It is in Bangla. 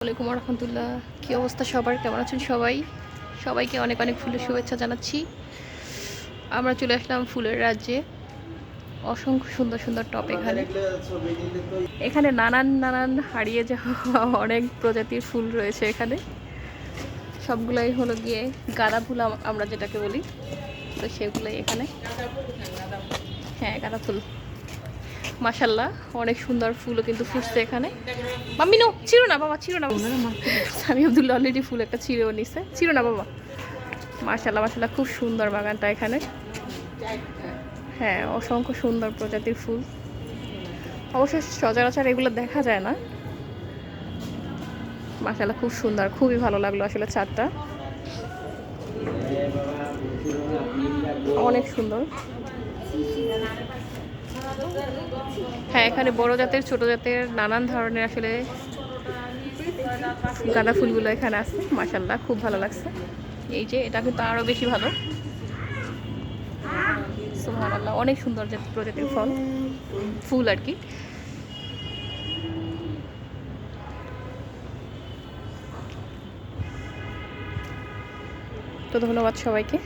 আসসালামু আলাইকুম রহমতুল্লাহ। কী অবস্থা সবার, কেমন আছেন সবাই? সবাইকে অনেক অনেক ফুলের শুভেচ্ছা জানাচ্ছি। আমরা চলে আসলাম ফুলের রাজ্যে। অসংখ্য সুন্দর সুন্দর টপ এখানে এখানে নানান নানান হারিয়ে যাওয়া অনেক প্রজাতির ফুল রয়েছে এখানে। সবগুলাই হলো গিয়ে গাঁদা ফুল আমরা যেটাকে বলি, তো সেগুলোই এখানে। হ্যাঁ, গাঁদা ফুল মাশাল্লাহ অনেক সুন্দর ফুলও কিন্তু ফুটছে এখানে। মাম্মি নো, ছিড়ো না বাবা, ছিড়ো না। সামি আব্দুল্লাহ অলরেডি ফুল একটা ছিঁড়েও নিছে, ছিড়ো না বাবা। মাশাল্লাহ মাশাল্লাহ, খুব সুন্দর বাগানটা এখানে। হ্যাঁ, অসংখ্য সুন্দর প্রজাতির ফুল। অবশ্য সচরাচর এগুলো দেখা যায় না। মাশাল্লাহ খুব সুন্দর, খুবই ভালো লাগলো আসলে ছাদটা, অনেক সুন্দর। হ্যাঁ, এখানে বড় জাতের ছোট জাতের নানান ধরনের আসলে গাঁদা ফুলগুলো এখানে আছে। মাশাল্লাহ খুব ভালো লাগছে। এই যে এটা কিন্তু আরও বেশি ভালো। সুবহানাল্লাহ, অনেক সুন্দর প্রজাতির ফুল আর কি। তো ধন্যবাদ সবাইকে।